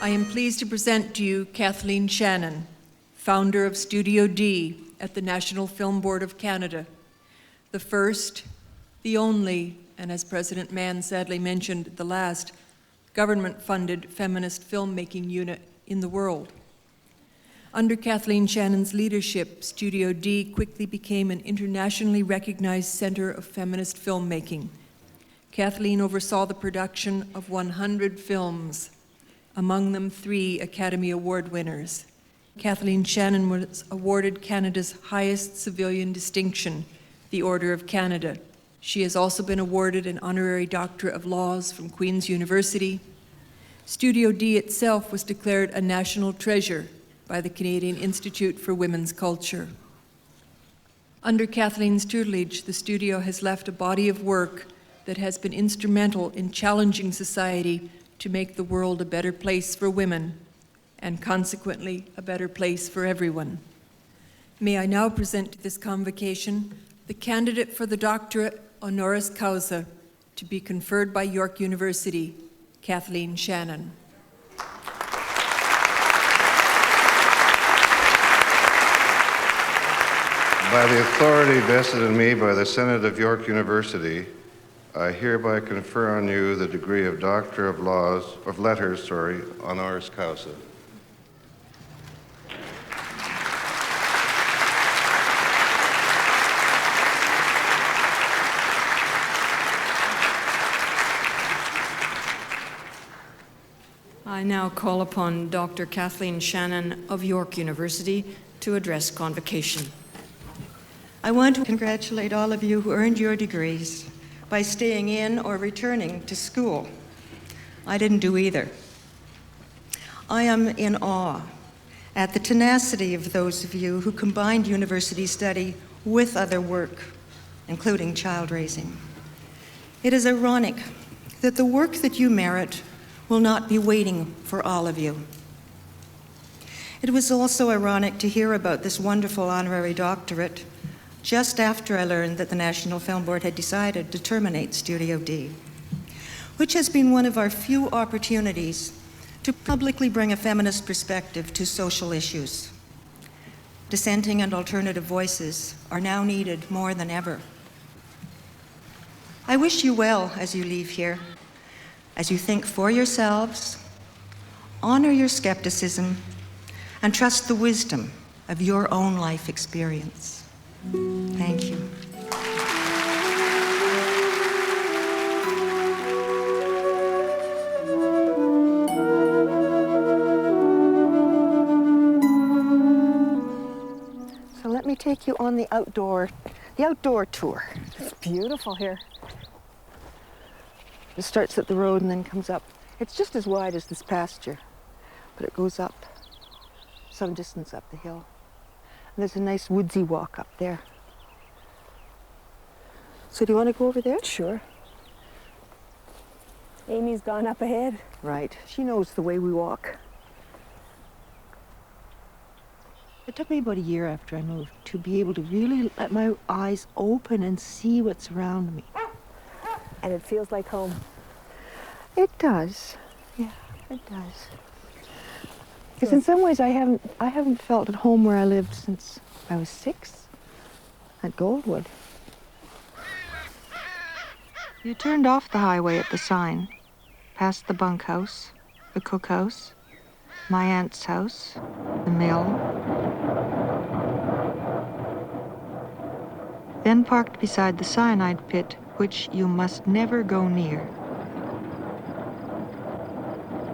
I am pleased to present to you Kathleen Shannon, founder of Studio D at the National Film Board of Canada, the first, the only, and as President Mann sadly mentioned, the last government-funded feminist filmmaking unit in the world. Under Kathleen Shannon's leadership, Studio D quickly became an internationally recognized center of feminist filmmaking. Kathleen oversaw the production of 100 films, among them 3 Academy Award winners. Kathleen Shannon was awarded Canada's highest civilian distinction, the Order of Canada. She has also been awarded an honorary Doctorate of Laws from Queen's University. Studio D itself was declared a national treasure by the Canadian Institute for Women's Culture. Under Kathleen's tutelage, the studio has left a body of work that has been instrumental in challenging society to make the world a better place for women, and consequently, a better place for everyone. May I now present to this convocation the candidate for the doctorate honoris causa to be conferred by York University, Kathleen Shannon. By the authority vested in me by the Senate of York University, I hereby confer on you the degree of Doctor of Letters, honoris causa. I now call upon Dr. Kathleen Shannon of York University to address convocation. I want to congratulate all of you who earned your degrees by staying in or returning to school. I didn't do either. I am in awe at the tenacity of those of you who combined university study with other work, including child raising. It is ironic that the work that you merit will not be waiting for all of you. It was also ironic to hear about this wonderful honorary doctorate just after I learned that the National Film Board had decided to terminate Studio D, which has been one of our few opportunities to publicly bring a feminist perspective to social issues. Dissenting and alternative voices are now needed more than ever. I wish you well as you leave here, as you think for yourselves, honor your skepticism, and trust the wisdom of your own life experience. Thank you. So let me take you on the outdoor tour. It's beautiful here. It starts at the road and then comes up. It's just as wide as this pasture, but it goes up some distance up the hill. And there's a nice woodsy walk up there. So do you want to go over there? Sure. Amy's gone up ahead. Right. She knows the way we walk. It took me about a year after I moved to be able to really let my eyes open and see what's around me. And it feels like home. It does. Yeah, it does. Because in some ways I haven't felt at home where I lived since I was 6 at Goldwood. You turned off the highway at the sign, past the bunkhouse, the cookhouse, my aunt's house, the mill. Then parked beside the cyanide pit, which you must never go near.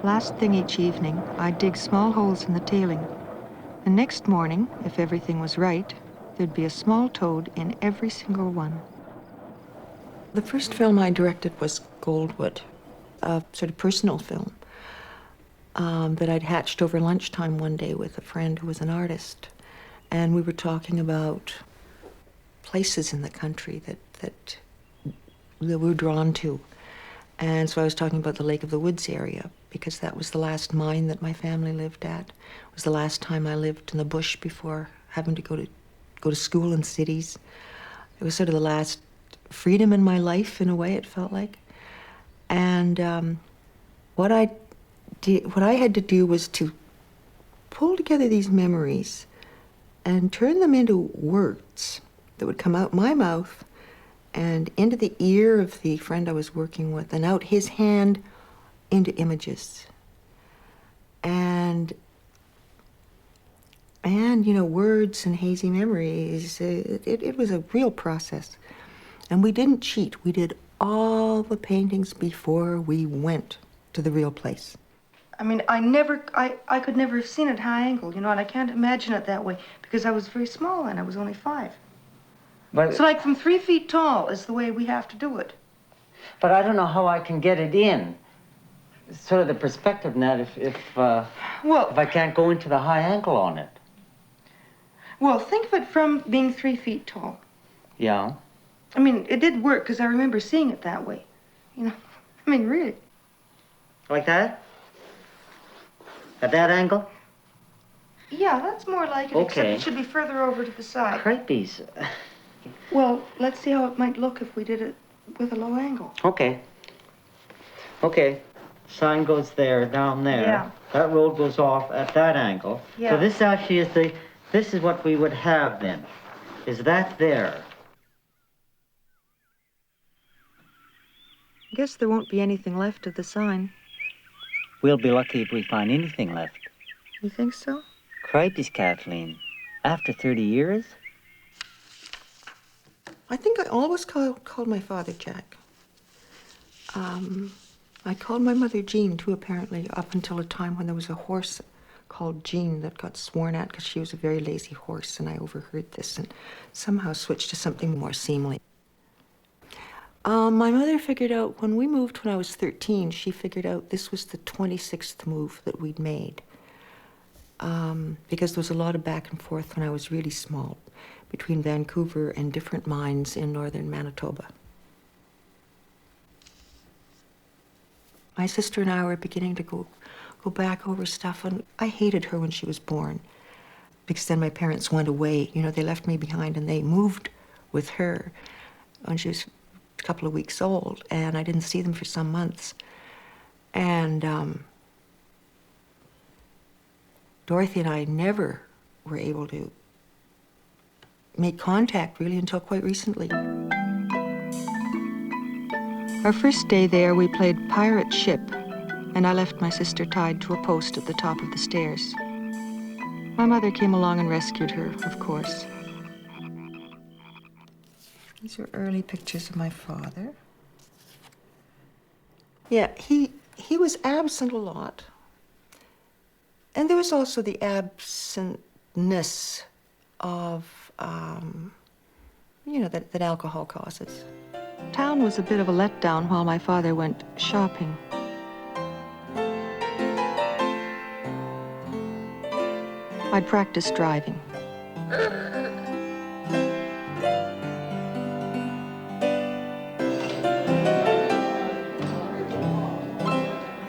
Last thing each evening, I'd dig small holes in the tailing. The next morning, if everything was right, there'd be a small toad in every single one. The first film I directed was Goldwood, a sort of personal film that I'd hatched over lunchtime one day with a friend who was an artist. And we were talking about places in the country that we were drawn to. And so I was talking about the Lake of the Woods area, because that was the last mine that my family lived at. It was the last time I lived in the bush before having to go to school in cities. It was sort of the last freedom in my life, in a way, it felt like. And what I what I had to do was to pull together these memories and turn them into words that would come out my mouth and into the ear of the friend I was working with, and out his hand into images. And you know, words and hazy memories, it was a real process. And we didn't cheat. We did all the paintings before we went to the real place. I mean, I could never have seen it high angle, you know, and I can't imagine it that way because I was very small and I was only 5. But, So like from 3 feet tall is the way we have to do it. but I don't know how I can get it in. Sort of the perspective net if I can't go into the high angle on it. Well, think of it from being 3 feet tall. Yeah. I mean, it did work because I remember seeing it that way. You know, I mean, really. Like that? At that angle? Yeah, that's more like it, except Okay. it should be further over to the side. Creepies. Well, let's see how it might look if we did it with a low angle. Okay. Okay. Sign goes there, down there. Yeah. That road goes off at that angle. Yeah. So this actually is this is what we would have then. Is that there? I guess there won't be anything left of the sign. We'll be lucky if we find anything left. You think so? Cripes, Kathleen. After 30 years? I think I always called my father Jack. I called my mother Jean, too, apparently, up until a time when there was a horse called Jean that got sworn at because she was a very lazy horse, and I overheard this and somehow switched to something more seemly. My mother figured out, when we moved when I was 13, she figured out this was the 26th move that we'd made. Because there was a lot of back and forth when I was really small between Vancouver and different mines in northern Manitoba. My sister and I were beginning to go back over stuff, and I hated her when she was born because then my parents went away. You know, they left me behind and they moved with her when she was a couple of weeks old, and I didn't see them for some months. And Dorothy and I never were able to make contact really until quite recently. Our first day there, we played pirate ship, and I left my sister tied to a post at the top of the stairs. My mother came along and rescued her, of course. These are early pictures of my father. Yeah, he was absent a lot. And there was also the absentness of, you know, that alcohol causes. Town was a bit of a letdown while my father went shopping. I'd practiced driving.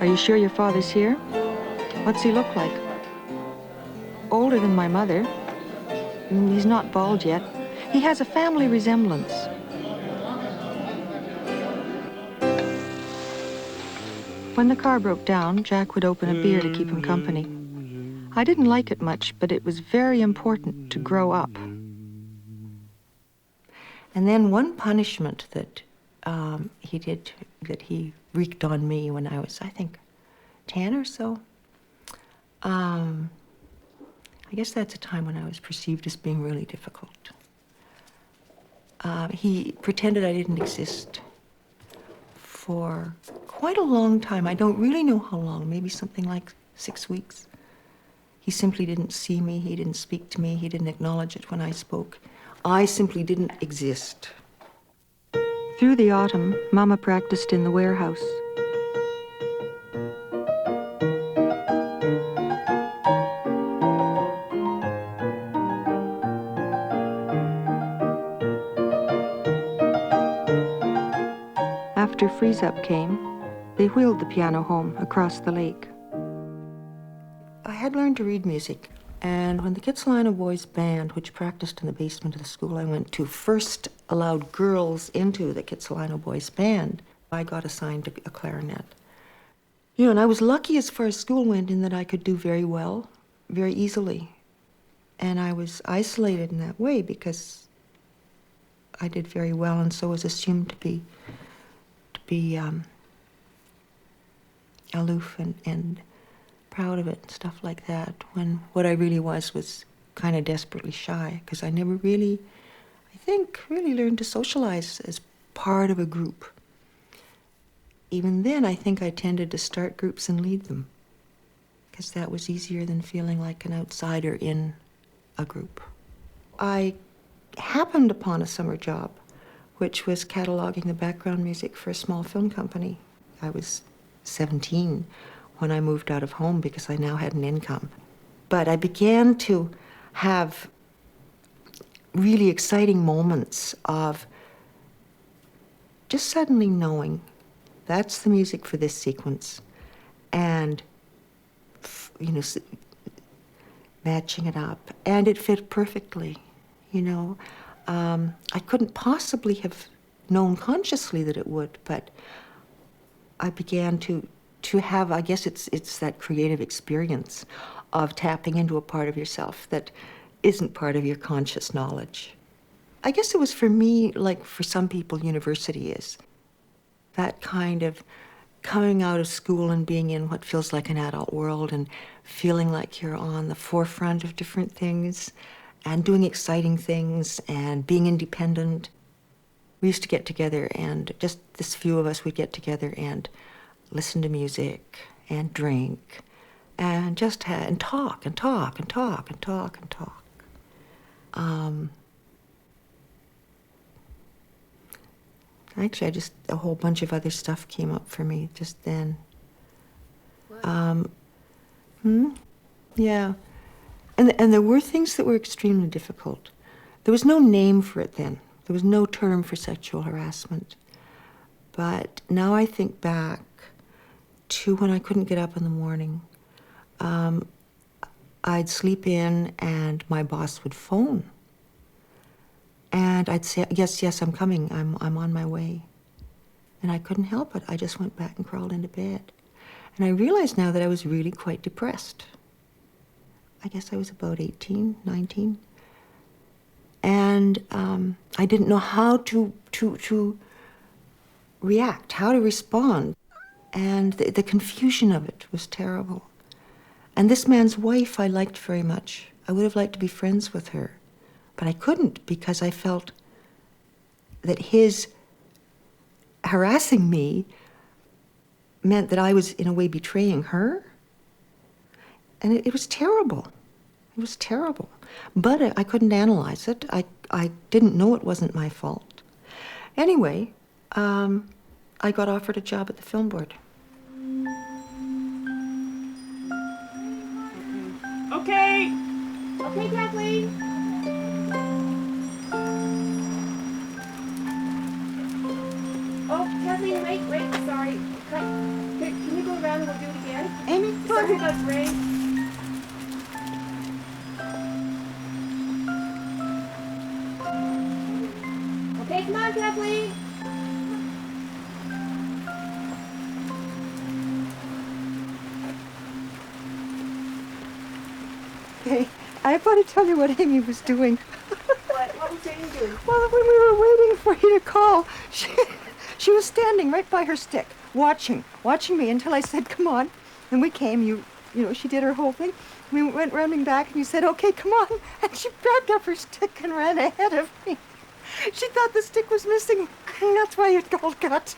Are you sure your father's here? What's he look like? Older than my mother. He's not bald yet. He has a family resemblance. When the car broke down, Jack would open a beer to keep him company. I didn't like it much, but it was very important to grow up. And then one punishment that he wreaked on me when I was, I think, 10 or so. I guess that's a time when I was perceived as being really difficult. He pretended I didn't exist for quite a long time. I don't really know how long, maybe something like 6 weeks. He simply didn't see me, he didn't speak to me, he didn't acknowledge it when I spoke. I simply didn't exist. Through the autumn, Mama practiced in the warehouse. After freeze-up came, they wheeled the piano home across the lake. I had learned to read music, and when the Kitsilano Boys Band, which practiced in the basement of the school I went to, first allowed girls into the Kitsilano Boys Band, I got assigned a clarinet. You know, and I was lucky as far as school went in that I could do very well, very easily. And I was isolated in that way because I did very well and so was assumed to be aloof and proud of it and stuff like that, when what I really was kind of desperately shy, because I never really, I think, really learned to socialize as part of a group. Even then, I think I tended to start groups and lead them, because that was easier than feeling like an outsider in a group. I happened upon a summer job, which was cataloging the background music for a small film company. I was 17 when I moved out of home because I now had an income. But I began to have really exciting moments of just suddenly knowing that's the music for this sequence, and you know, matching it up, and it fit perfectly. You know, I couldn't possibly have known consciously that it would, but I began to have, I guess it's that creative experience of tapping into a part of yourself that isn't part of your conscious knowledge. I guess it was for me, like for some people, university is. That kind of coming out of school and being in what feels like an adult world and feeling like you're on the forefront of different things and doing exciting things and being independent. We used to get together, and just this few of us would get together and listen to music and drink and just and talk and talk and talk and talk and talk. Actually, a whole bunch of other stuff came up for me just then. Yeah. And there were things that were extremely difficult. There was no name for it then. There was no term for sexual harassment. But now I think back to when I couldn't get up in the morning. I'd sleep in and my boss would phone. And I'd say, yes, I'm coming. I'm on my way. And I couldn't help it. I just went back and crawled into bed. And I realized now that I was really quite depressed. I guess I was about 18, 19. And I didn't know how to react, how to respond. And the confusion of it was terrible. And this man's wife I liked very much. I would have liked to be friends with her. But I couldn't, because I felt that his harassing me meant that I was, in a way, betraying her. And it was terrible. It was terrible. But I couldn't analyze it. I didn't know it wasn't my fault. Anyway, I got offered a job at the film board. Okay. Okay, Kathleen. Oh, Kathleen, wait, sorry. Can you go around and we'll do it again? Amy, Sorry about the rain. Okay, come on, Kathleen. Hey, I've got to tell you what Amy was doing. What was Amy doing? Well, when we were waiting for you to call, she was standing right by her stick, watching me until I said, come on. And we came, you know, she did her whole thing. We went running back and you said, okay, come on. And she grabbed up her stick and ran ahead of me. She thought the stick was missing, and that's why you called cut.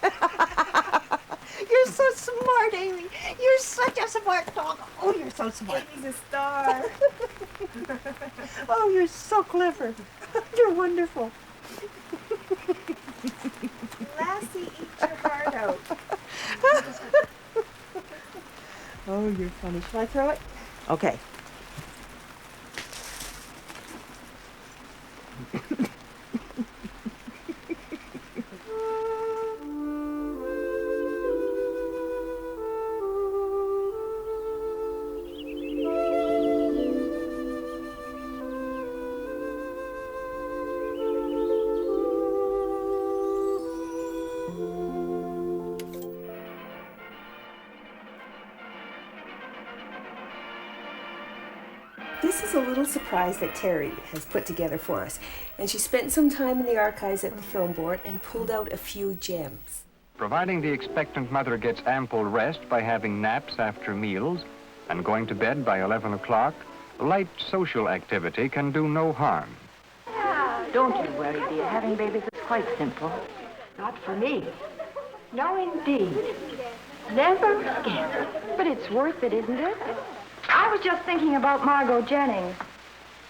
You're so smart, Amy. You're such a smart dog. Oh, you're so smart. Amy's a star. Oh, you're so clever. You're wonderful. Lassie, eat your heart out. Oh, you're funny. Shall I throw it? Okay. This is a little surprise that Terry has put together for us, and she spent some time in the archives at the Film Board and pulled out a few gems. Providing the expectant mother gets ample rest by having naps after meals and going to bed by 11 o'clock, light social activity can do no harm. Don't you worry, dear. Having babies is quite simple. Not for me. No, indeed. Never again. But it's worth it, isn't it? I was just thinking about Margot Jennings.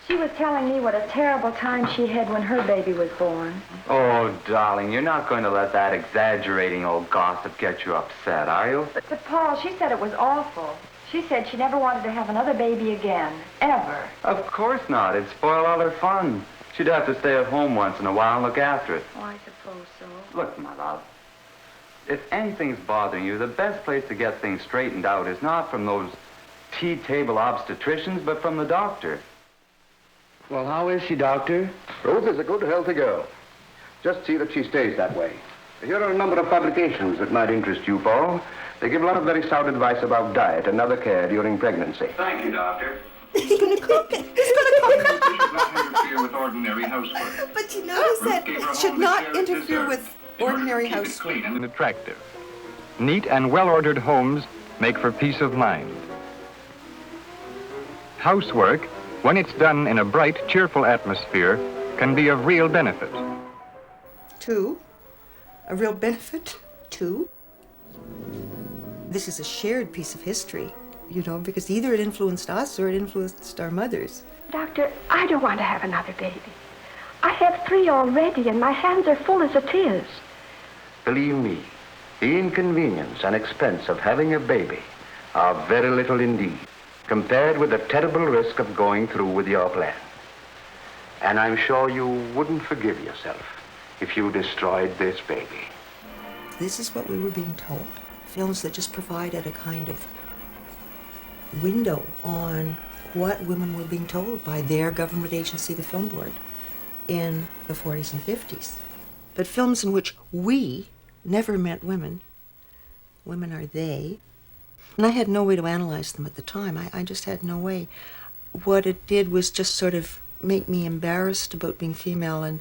She was telling me what a terrible time she had when her baby was born. Oh, darling, you're not going to let that exaggerating old gossip get you upset, are you? But Paul, she said it was awful. She said she never wanted to have another baby again. Ever. Of course not. It'd spoil all her fun. She'd have to stay at home once in a while and look after it. Oh, I suppose so. Look, my love, if anything's bothering you, the best place to get things straightened out is not from those tea-table obstetricians, but from the doctor. Well, how is she, Doctor? Ruth is a good, healthy girl. Just see that she stays that way. Here are a number of publications that might interest you, Paul. They give a lot of very sound advice about diet and other care during pregnancy. Thank you, Doctor. He's going to cook it. He's going to cook This should not interfere with ordinary housework. But you notice that it should not interfere with ordinary housework. Clean and attractive. Neat and well-ordered homes make for peace of mind. Housework, when it's done in a bright, cheerful atmosphere, can be of real benefit. Two, a real benefit. Two, this is a shared piece of history, you know, because either it influenced us or it influenced our mothers. Doctor, I don't want to have another baby. I have 3 already, and my hands are full as it is. Believe me, the inconvenience and expense of having a baby are very little indeed, compared with the terrible risk of going through with your plan. And I'm sure you wouldn't forgive yourself if you destroyed this baby. This is what we were being told. Films that just provided a kind of window on what women were being told by their government agency, the Film Board, in the 40s and 50s. But films in which we never meant women. Women are they. And I had no way to analyze them at the time. I just had no way. What it did was just sort of make me embarrassed about being female and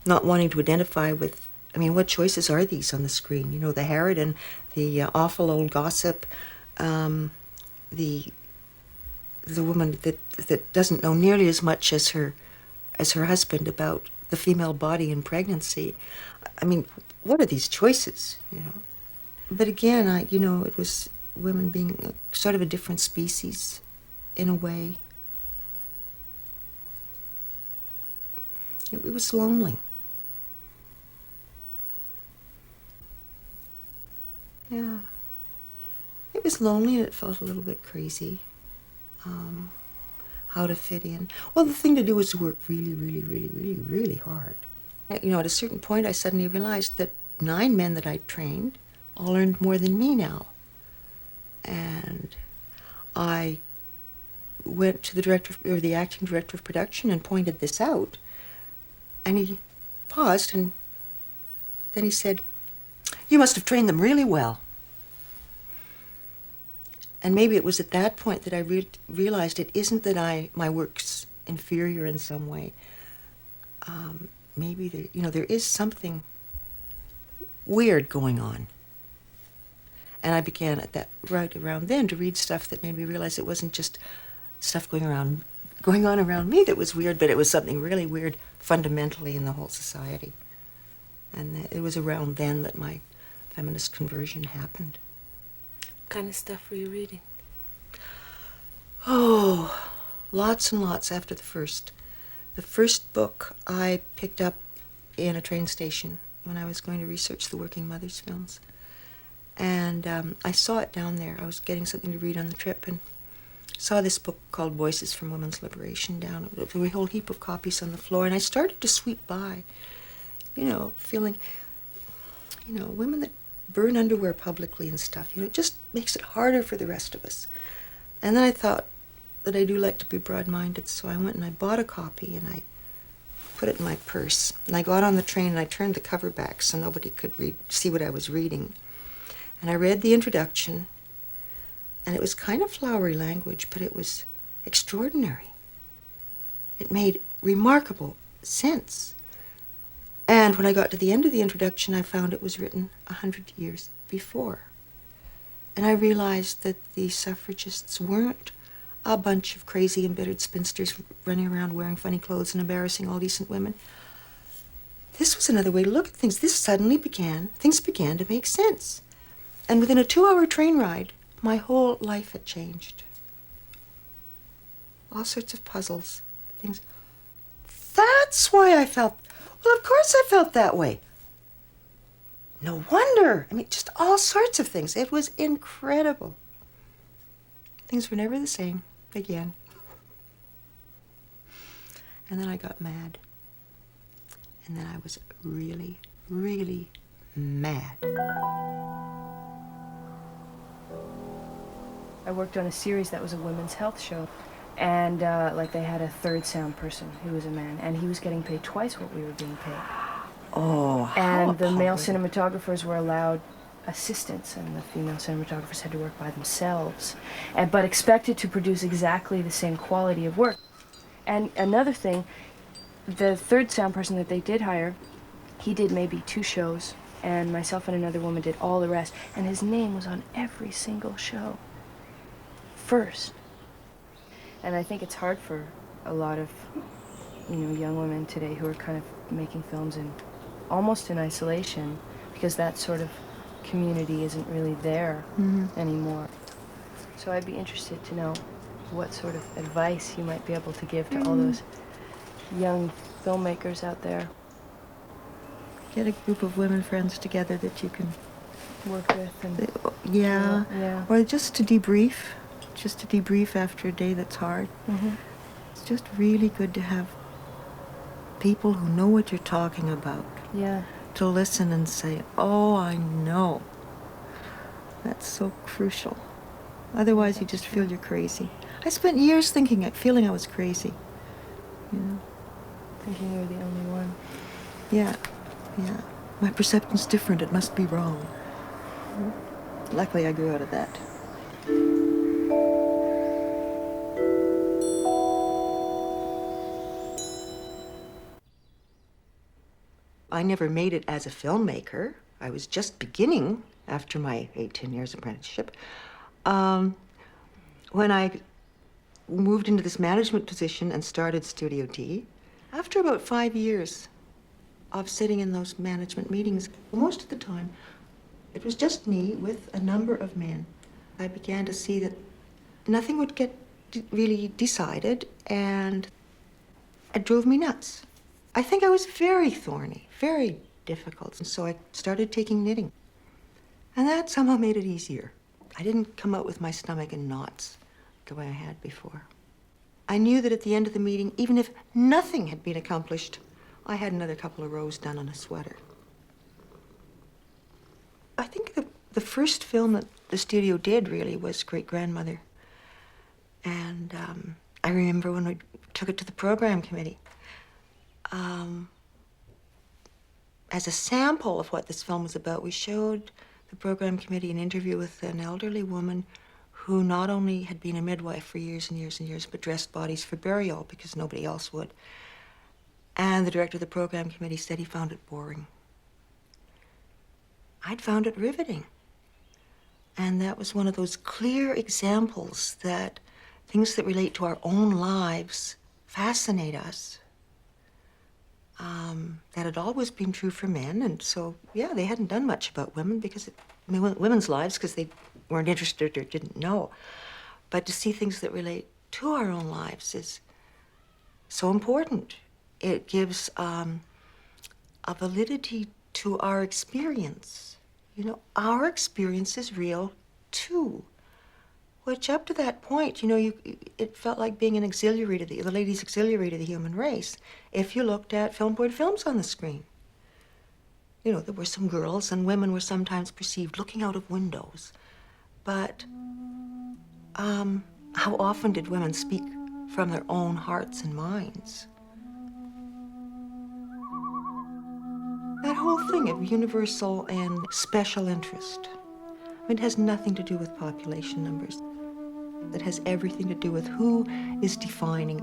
not wanting to identify with, I mean, what choices are these on the screen? You know, the harridan, the awful old gossip, the woman that doesn't know nearly as much as her husband about the female body and pregnancy. I mean, what are these choices, you know? But again, it was women being sort of a different species in a way. It was lonely. Yeah. It was lonely and it felt a little bit crazy. How to fit in. Well, the thing to do was to work really, really, really, really, really hard. You know, at a certain point, I suddenly realized that 9 men that I'd trained all earned more than me now. And I went to the acting director of production and pointed this out. And he paused and then he said, "You must have trained them really well." And maybe it was at that point that I realized it isn't that my work's inferior in some way. Maybe there is something weird going on. And I began right around then to read stuff that made me realize it wasn't just stuff going on around me that was weird, but it was something really weird fundamentally in the whole society. And it was around then that my feminist conversion happened. What kind of stuff were you reading? Oh, lots and lots after the first. The first book I picked up in a train station when I was going to research the Working Mothers films. And I saw it down there. I was getting something to read on the trip and saw this book called Voices from Women's Liberation down. There were a whole heap of copies on the floor, and I started to sweep by, feeling, women that burn underwear publicly and stuff, it just makes it harder for the rest of us. And then I thought that I do like to be broad-minded, so I went and I bought a copy and I put it in my purse. And I got on the train and I turned the cover back so nobody could see what I was reading. And I read the introduction, and it was kind of flowery language, but it was extraordinary. It made remarkable sense. And when I got to the end of the introduction, I found it was written 100 years before. And I realized that the suffragists weren't a bunch of crazy, embittered spinsters running around wearing funny clothes and embarrassing all decent women. This was another way to look at things. Things began to make sense. And within a 2-hour train ride, my whole life had changed. All sorts of puzzles, things. That's why I felt, well, of course I felt that way. No wonder. I mean, just all sorts of things. It was incredible. Things were never the same again. And then I got mad. And then I was really, really mad. I worked on a series that was a women's health show. And they had a third sound person who was a man, and he was getting paid twice what we were being paid. Oh, and the male cinematographers were allowed assistants, and the female cinematographers had to work by themselves, but expected to produce exactly the same quality of work. And another thing, the third sound person that they did hire, he did maybe 2 shows, and myself and another woman did all the rest, and his name was on every single show. First. And I think it's hard for a lot of, young women today who are kind of making films almost in isolation, because that sort of community isn't really there anymore. So I'd be interested to know what sort of advice you might be able to give to all those young filmmakers out there. Get a group of women friends together that you can work with. And yeah. Or just to debrief after a day that's hard. It's just really good to have people who know what you're talking about. Yeah. To listen and say, oh, I know. That's so crucial. Otherwise, you just feel you're crazy. I spent years feeling I was crazy. Thinking you were the only one. Yeah. My perception's different. It must be wrong. Luckily, I grew out of that. I never made it as a filmmaker. I was just beginning after my 10 years apprenticeship. When I moved into this management position and started Studio D, after about 5 years of sitting in those management meetings, most of the time, it was just me with a number of men. I began to see that nothing would get really decided, and it drove me nuts. I think I was very thorny, very difficult, and so I started taking knitting. And that somehow made it easier. I didn't come out with my stomach in knots the way I had before. I knew that at the end of the meeting, even if nothing had been accomplished, I had another couple of rows done on a sweater. I think the first film that the studio did really was Great Grandmother. And I remember when we took it to the program committee. As a sample of what this film was about, we showed the program committee an interview with an elderly woman who not only had been a midwife for years and years and years, but dressed bodies for burial because nobody else would. And the director of the program committee said he found it boring. I'd found it riveting. And that was one of those clear examples that things that relate to our own lives fascinate us. That had always been true for men, and so, yeah, they hadn't done much about women because women's lives, because they weren't interested or didn't know. But to see things that relate to our own lives is so important. It gives a validity to our experience. Our experience is real, too. Which, up to that point, it felt like being an auxiliary to the ladies' auxiliary to the human race. If you looked at film board films on the screen, there were some girls, and women were sometimes perceived looking out of windows. But how often did women speak from their own hearts and minds? That whole thing of universal and special interest, it has nothing to do with population numbers. It has everything to do with who is defining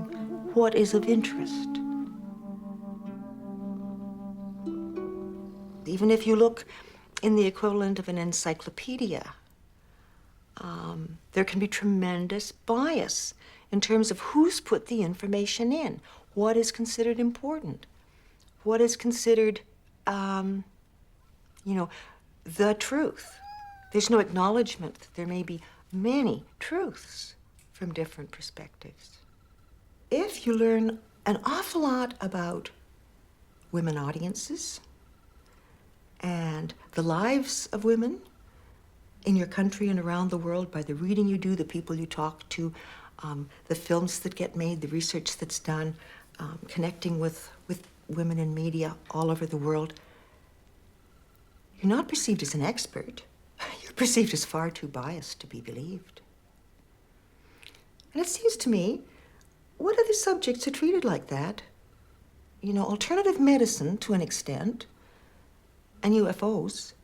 what is of interest. Even if you look in the equivalent of an encyclopedia, there can be tremendous bias in terms of who's put the information in, what is considered important, what is considered, the truth. There's no acknowledgement that there may be many truths from different perspectives. If you learn an awful lot about women audiences and the lives of women in your country and around the world by the reading you do, the people you talk to, the films that get made, the research that's done, connecting with women in media all over the world, you're not perceived as an expert. You're perceived as far too biased to be believed. And it seems to me, what other subjects are treated like that? Alternative medicine to an extent, and UFOs.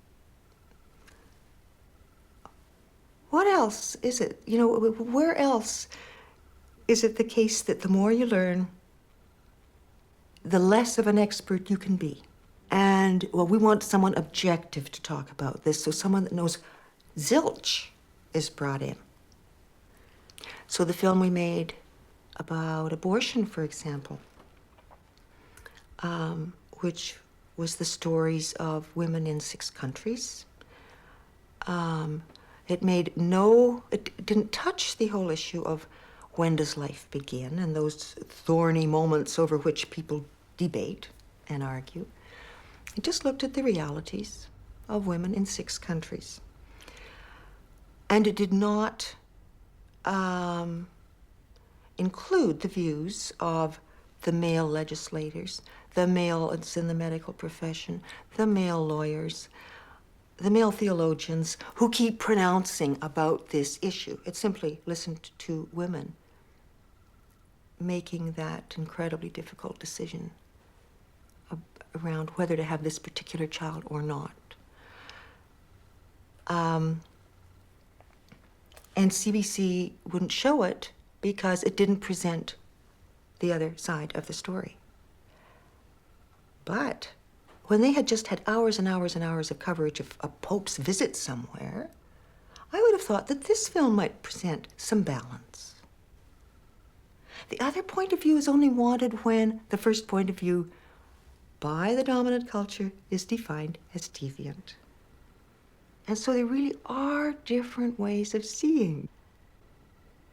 What else is it? Where else is it the case that the more you learn, the less of an expert you can be? And, we want someone objective to talk about this, so someone that knows zilch is brought in. So the film we made about abortion, for example, which was the stories of women in 6 countries. It didn't touch the whole issue of when does life begin and those thorny moments over which people debate and argue. It just looked at the realities of women in 6 countries. And it did not include the views of the male legislators, the males in the medical profession, the male lawyers, the male theologians who keep pronouncing about this issue. It simply listened to women making that incredibly difficult decision around whether to have this particular child or not. And CBC wouldn't show it because it didn't present the other side of the story. But when they had just had hours and hours and hours of coverage of a Pope's visit somewhere, I would have thought that this film might present some balance. The other point of view is only wanted when the first point of view by the dominant culture is defined as deviant. And so there really are different ways of seeing.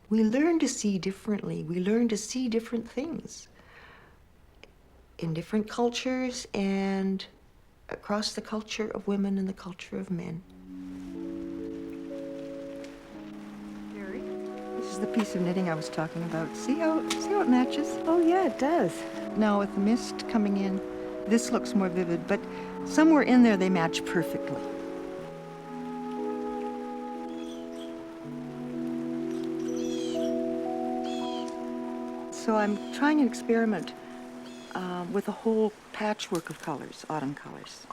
We learn to see differently. We learn to see different things in different cultures and across the culture of women and the culture of men. Gerry, this is the piece of knitting I was talking about. See how it matches? Oh, yeah, it does. Now with the mist coming in, this looks more vivid, but somewhere in there they match perfectly. So I'm trying an experiment with a whole patchwork of colors, autumn colors.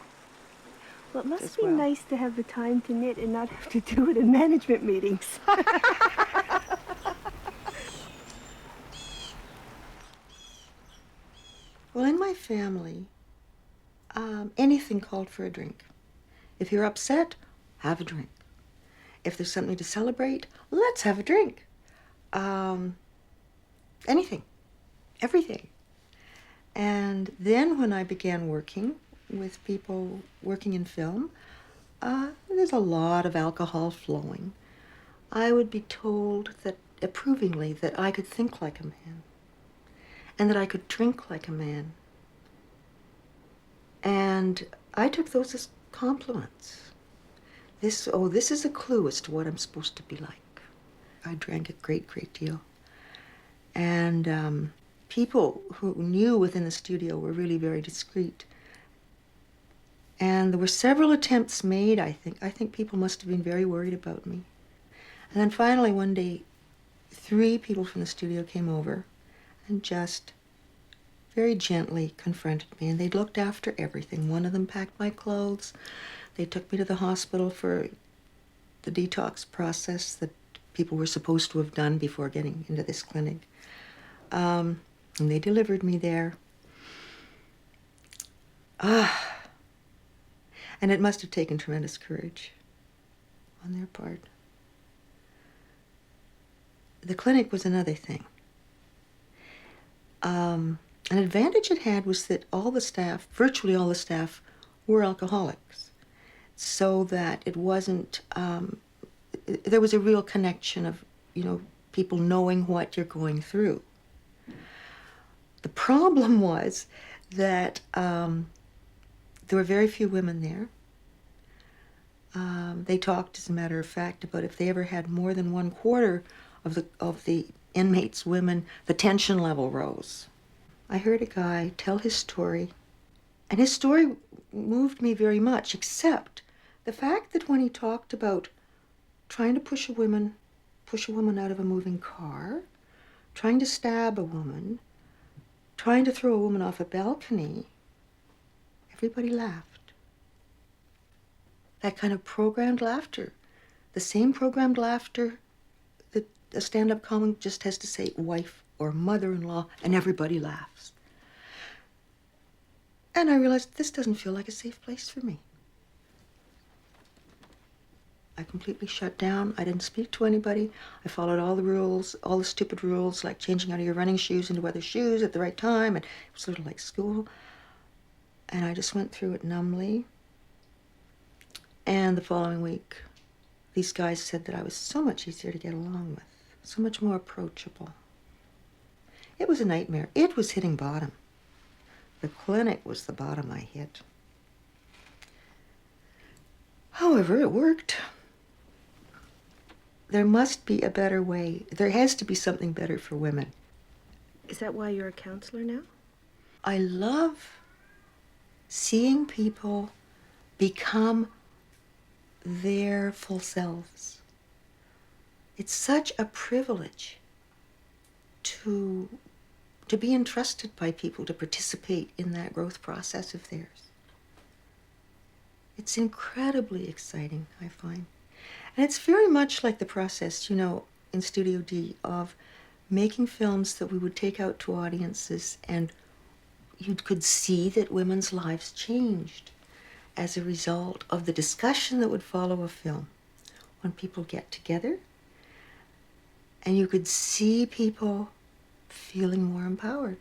Well, it must be nice to have the time to knit and not have to do it in management meetings. Well, in my family, anything called for a drink. If you're upset, have a drink. If there's something to celebrate, let's have a drink. Anything, everything. And then when I began working with people working in film, there's a lot of alcohol flowing. I would be told that, approvingly, that I could think like a man and that I could drink like a man. And I took those as compliments. This is a clue as to what I'm supposed to be like. I drank a great, great deal. And people who knew within the studio were really very discreet. And there were several attempts made, I think. I think people must have been very worried about me. And then finally one day, 3 people from the studio came over and just very gently confronted me. And they'd looked after everything. One of them packed my clothes. They took me to the hospital for the detox process that people were supposed to have done before getting into this clinic. And they delivered me there. And it must have taken tremendous courage on their part. The clinic was another thing. An advantage it had was that all the staff, virtually all the staff, were alcoholics. So that it wasn't, there was a real connection of, people knowing what you're going through. The problem was that there were very few women there. They talked, as a matter of fact, about if they ever had more than 1/4 of the inmates women, the tension level rose. I heard a guy tell his story, and his story moved me very much, except the fact that when he talked about trying to push a woman out of a moving car, trying to stab a woman, trying to throw a woman off a balcony, everybody laughed. That kind of programmed laughter, the same programmed laughter that a stand-up comic just has to say wife or mother-in-law, and everybody laughs. And I realized this doesn't feel like a safe place for me. I completely shut down. I didn't speak to anybody. I followed all the rules, all the stupid rules, like changing out of your running shoes into other shoes at the right time, and it was sort of like school. And I just went through it numbly. And the following week, these guys said that I was so much easier to get along with, so much more approachable. It was a nightmare. It was hitting bottom. The clinic was the bottom I hit. However, it worked. There must be a better way. There has to be something better for women. Is that why you're a counselor now? I love seeing people become their full selves. It's such a privilege to be entrusted by people to participate in that growth process of theirs. It's incredibly exciting, I find. And it's very much like the process, in Studio D of making films that we would take out to audiences, and you could see that women's lives changed as a result of the discussion that would follow a film. When people get together, and you could see people feeling more empowered.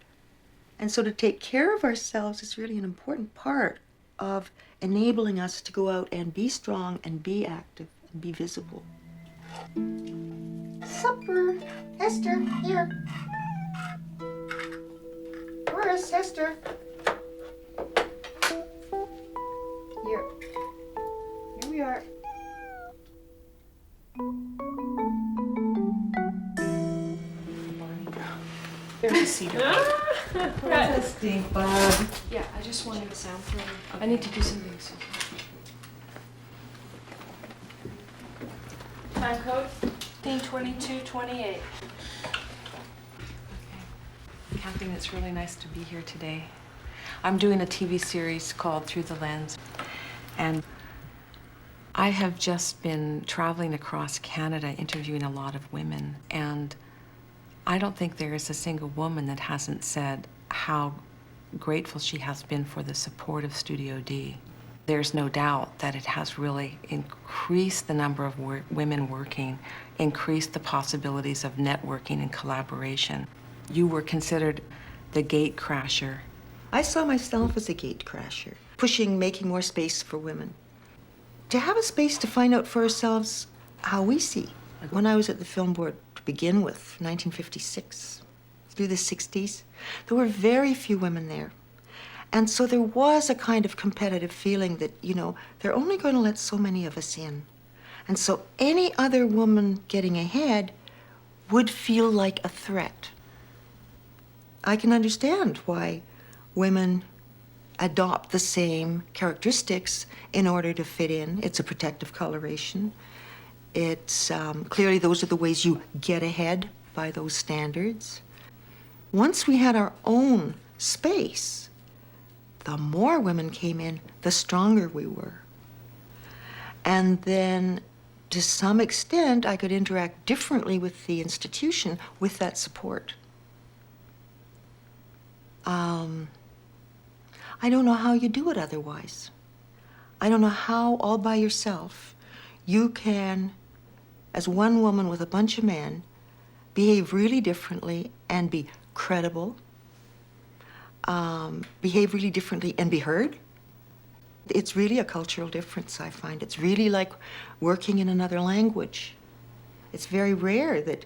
And so to take care of ourselves is really an important part of enabling us to go out and be strong and be active and be visible. Supper! Esther, here. Where is Esther? Here. Here we are. There's a seat. Where's the stink bug? Yeah, I just wanted a sound thrower. I need to do something soon. Time code 152228. Kathleen, it's really nice to be here today. I'm doing a TV series called Through the Lens, and I have just been traveling across Canada interviewing a lot of women, and I don't think there is a single woman that hasn't said how grateful she has been for the support of Studio D. There's no doubt that it has really increased the number of women working, increased the possibilities of networking and collaboration. You were considered the gatecrasher. I saw myself as a gatecrasher, making more space for women. To have a space to find out for ourselves how we see. When I was at the Film Board to begin with, 1956, through the 60s, there were very few women there. And so there was a kind of competitive feeling that, they're only going to let so many of us in. And so any other woman getting ahead would feel like a threat. I can understand why women adopt the same characteristics in order to fit in. It's a protective coloration. It's clearly those are the ways you get ahead by those standards. Once we had our own space, the more women came in, the stronger we were. And then, to some extent, I could interact differently with the institution with that support. I don't know how you do it otherwise. I don't know how, all by yourself, you can, as one woman with a bunch of men, behave really differently and be credible, behave really differently and be heard. It's really a cultural difference, I find. It's really like working in another language. It's very rare that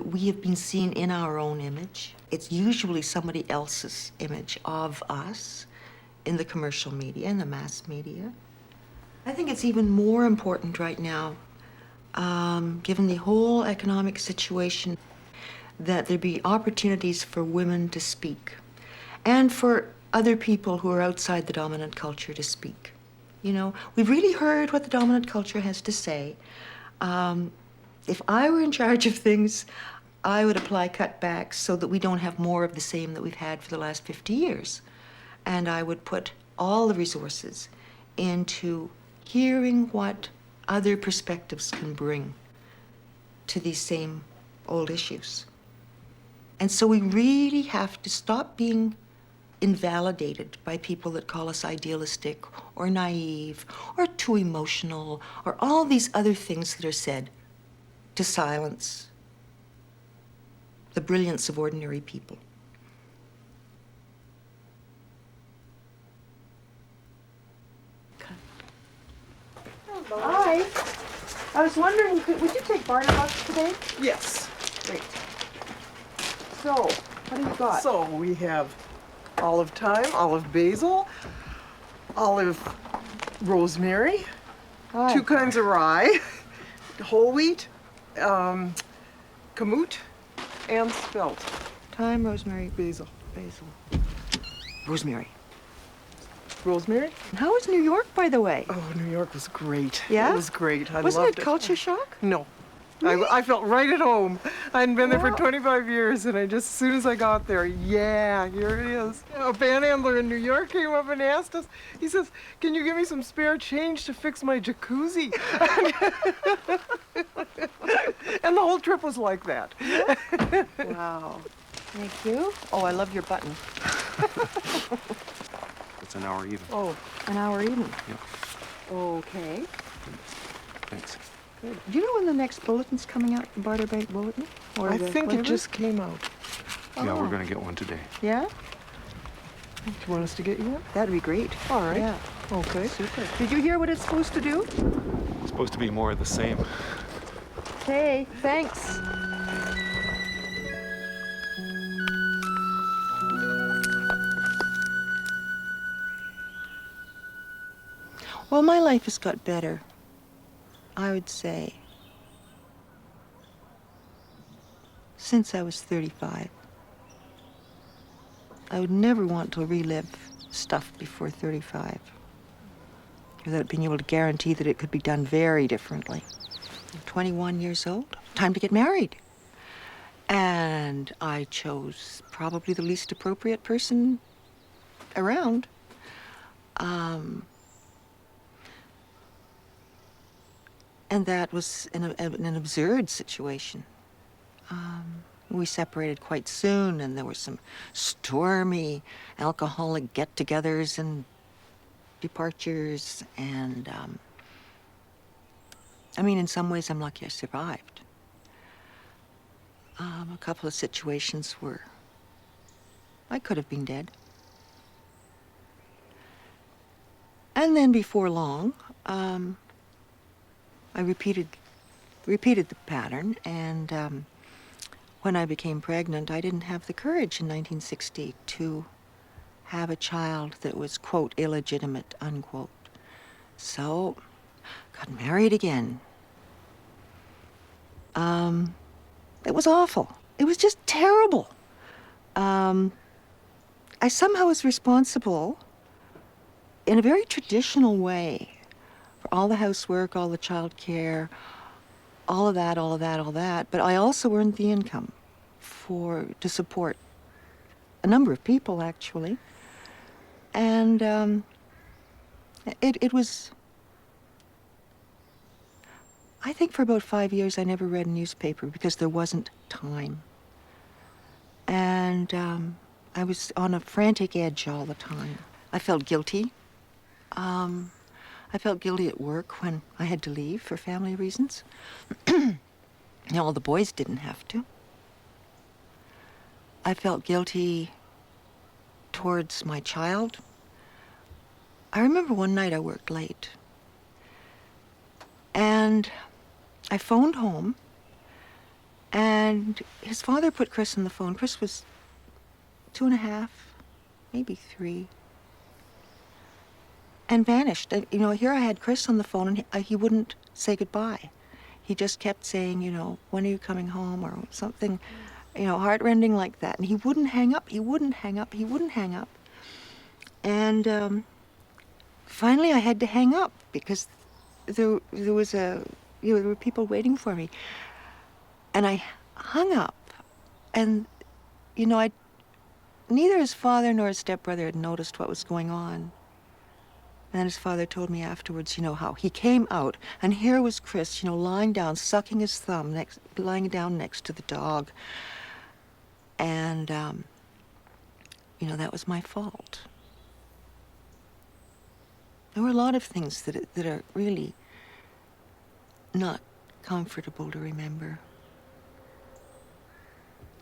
we have been seen in our own image. It's usually somebody else's image of us in the commercial media and the mass media. I think it's even more important right now, given the whole economic situation, that there be opportunities for women to speak and for other people who are outside the dominant culture to speak. You know, we've really heard what the dominant culture has to say. If I were in charge of things, I would apply cutbacks so that we don't have more of the same that we've had for the last 50 years. And I would put all the resources into hearing what other perspectives can bring to these same old issues. And so we really have to stop being invalidated by people that call us idealistic or naive or too emotional or all these other things that are said to silence the brilliance of ordinary people. Hi. I was wondering, would you take Barnabas today? Yes. Great. So, what do you got? So we have olive thyme, olive basil, olive rosemary, Hi. 2 kinds of rye, whole wheat, kamut, and spelt. Thyme, rosemary, basil. Rosemary. Rosemary? And how was New York, by the way? Oh, New York was great. Yeah? It was great. I Wasn't loved it culture shock? No. I felt right at home. I hadn't been there for 25 years, and I just, as soon as I got there, yeah, here it is. A panhandler in New York came up and asked us, he says, can you give me some spare change to fix my jacuzzi? And the whole trip was like that. Wow. Thank you. Oh, I love your button. It's an hour even. Oh, an hour even. Yep. Okay. Thanks. Good. Do you know when the next bulletin's coming out, the Barter Bank Bulletin? Or I the think whatever? it just came out. Yeah, Oh. we're going to get one today. Yeah? Do you want us to get you one? That'd be great. All right. Yeah. Okay. Super. Did you hear what it's supposed to do? It's supposed to be more of the same. Okay, thanks. Well, my life has got better, I would say, since I was 35. I would never want to relive stuff before 35 without being able to guarantee that it could be done very differently. I'm 21 years old, time to get married. And I chose probably the least appropriate person around. And that was an absurd situation. We separated quite soon, and there were some stormy alcoholic get-togethers and departures, and I mean, in some ways, I'm lucky I survived. A couple of situations where I could have been dead. And then before long, I repeated the pattern, and when I became pregnant, I didn't have the courage in 1960 to have a child that was, quote, illegitimate, unquote. So, got married again. It was awful. It was just terrible. I somehow was responsible in a very traditional way for all the housework, all the child care, all of that, but I also earned the income to support a number of people, actually. And it was, I think for about 5 years I never read a newspaper because there wasn't time. And I was on a frantic edge all the time. I felt guilty. I felt guilty at work when I had to leave for family reasons. All the boys didn't have to. I felt guilty towards my child. I remember one night I worked late. And I phoned home, and his father put Chris on the phone. Chris was 2.5, maybe 3, and vanished. And, you know, here I had Chris on the phone, and he wouldn't say goodbye. He just kept saying, you know, when are you coming home, or something, you know, heartrending like that. And he wouldn't hang up, he wouldn't hang up, he wouldn't hang up. And finally I had to hang up because there was there were people waiting for me. And I hung up, and, you know, neither his father nor his stepbrother had noticed what was going on. And then his father told me afterwards, you know, how he came out, and here was Chris, you know, lying down, sucking his thumb, lying down next to the dog. And, you know, that was my fault. There were a lot of things that are really not comfortable to remember.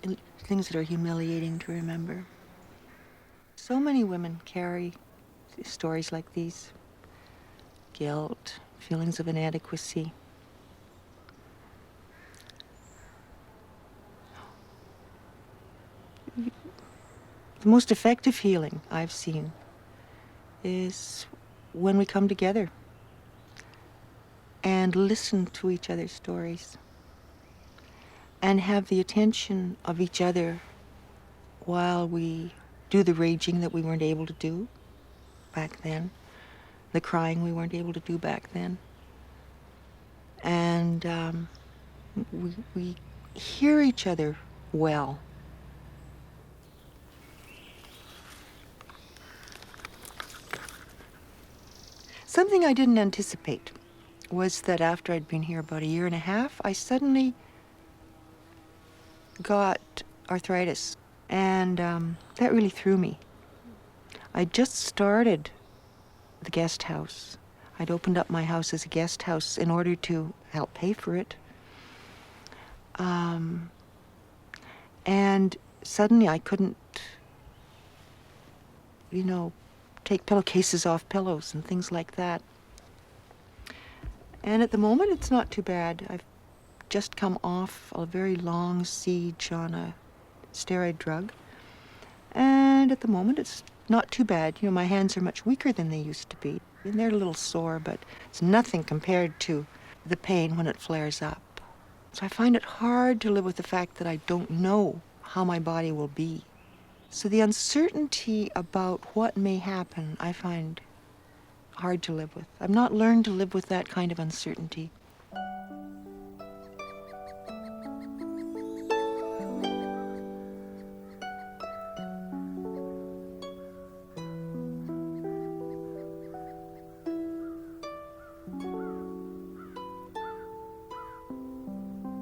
And things that are humiliating to remember. So many women carry stories like these. Guilt, feelings of inadequacy. The most effective healing I've seen is when we come together and listen to each other's stories and have the attention of each other while we do the raging that we weren't able to do back then, the crying we weren't able to do back then. And we hear each other well. Something I didn't anticipate was that after I'd been here about 1.5 years, I suddenly got arthritis, and that really threw me. I just started the guest house. I'd opened up my house as a guest house in order to help pay for it. And suddenly I couldn't, you know, take pillowcases off pillows and things like that. And at the moment, it's not too bad. I've just come off a very long siege on a steroid drug. And at the moment, it's not too bad. You know, my hands are much weaker than they used to be. And they're a little sore, but it's nothing compared to the pain when it flares up. So I find it hard to live with the fact that I don't know how my body will be. So the uncertainty about what may happen, I find hard to live with. I've not learned to live with that kind of uncertainty.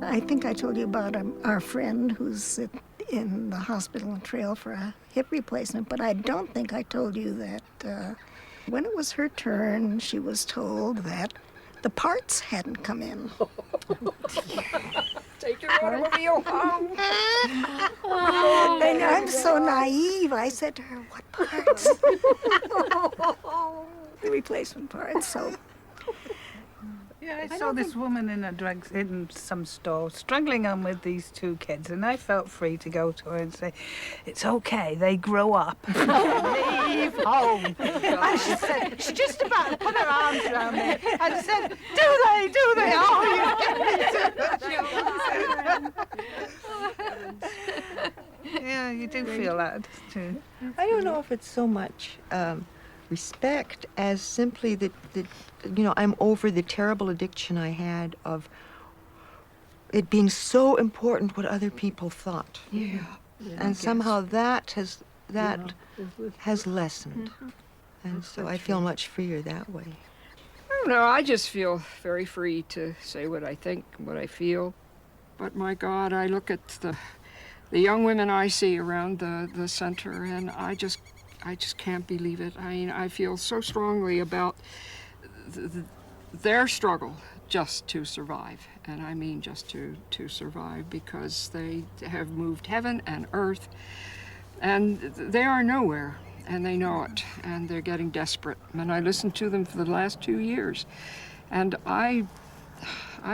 I think I told you about our friend who's in the hospital trail for a hip replacement, but I don't think I told you that when it was her turn, she was told that the parts hadn't come in. Take your automobile home. And I'm so naive. I said to her, what parts? The replacement parts, so. Yeah, I saw this woman in some store struggling on with these 2 kids, and I felt free to go to her and say, "It's okay, they grow up. Leave home." And she just about put her arms around me and said, "Do they? Do they? Oh, you get me too." Yeah, you do feel that too. I don't know if it's so much respect as simply that you know, I'm over the terrible addiction I had of it being so important what other people thought. Yeah. And somehow that has lessened. And so I feel much freer that way. I don't know, I just feel very free to say what I think, what I feel. But my God, I look at the young women I see around the center, and I just can't believe it. I mean, I feel so strongly about their struggle just to survive, and I mean just to survive, because they have moved heaven and earth, and they are nowhere, and they know it, and they're getting desperate. And I listened to them for the last 2 years, and I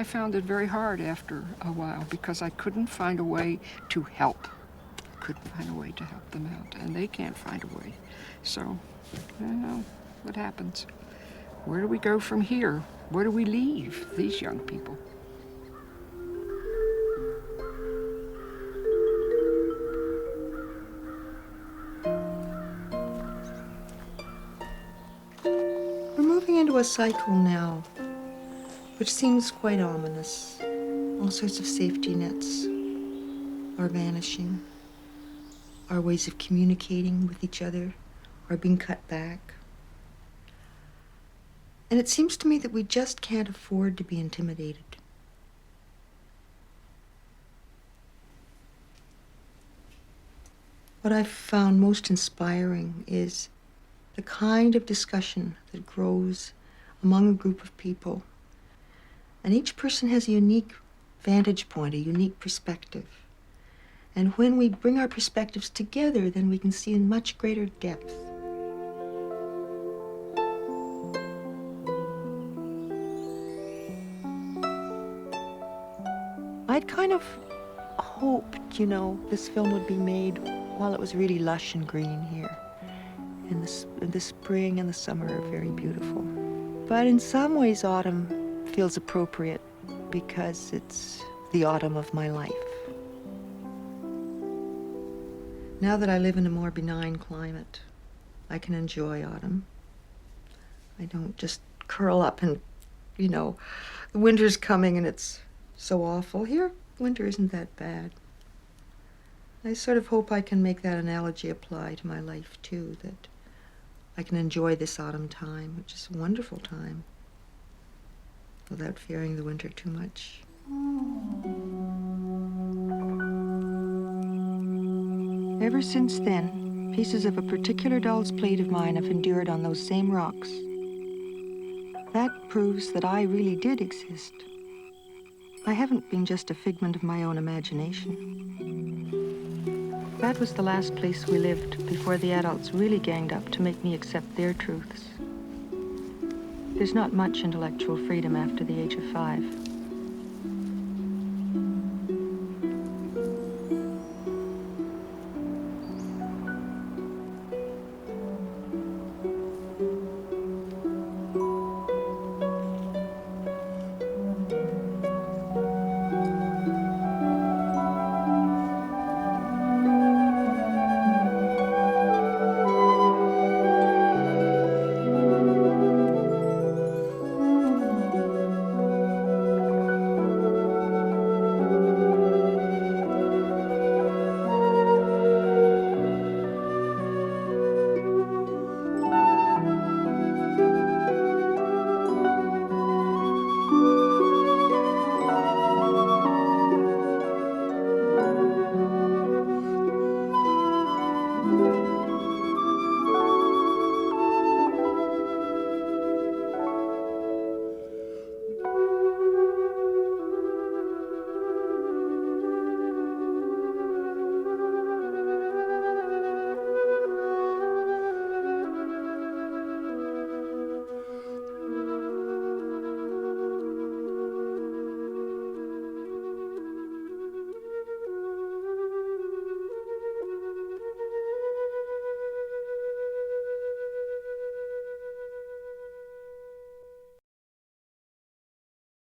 found it very hard after a while, because I couldn't find a way to help. Couldn't find a way to help them out, and they can't find a way. So, I don't know what happens. Where do we go from here? Where do we leave these young people? We're moving into a cycle now, which seems quite ominous. All sorts of safety nets are vanishing. Our ways of communicating with each other are being cut back. And it seems to me that we just can't afford to be intimidated. What I've found most inspiring is the kind of discussion that grows among a group of people. And each person has a unique vantage point, a unique perspective. And when we bring our perspectives together, then we can see in much greater depth. I'd kind of hoped, you know, this film would be made while it was really lush and green here. And the spring and the summer are very beautiful. But in some ways, autumn feels appropriate because it's the autumn of my life. Now that I live in a more benign climate, I can enjoy autumn. I don't just curl up and, you know, the winter's coming and it's so awful. Here, winter isn't that bad. I sort of hope I can make that analogy apply to my life, too, that I can enjoy this autumn time, which is a wonderful time, without fearing the winter too much. Ever since then, pieces of a particular doll's plate of mine have endured on those same rocks. That proves that I really did exist. I haven't been just a figment of my own imagination. That was the last place we lived before the adults really ganged up to make me accept their truths. There's not much intellectual freedom after the age of 5.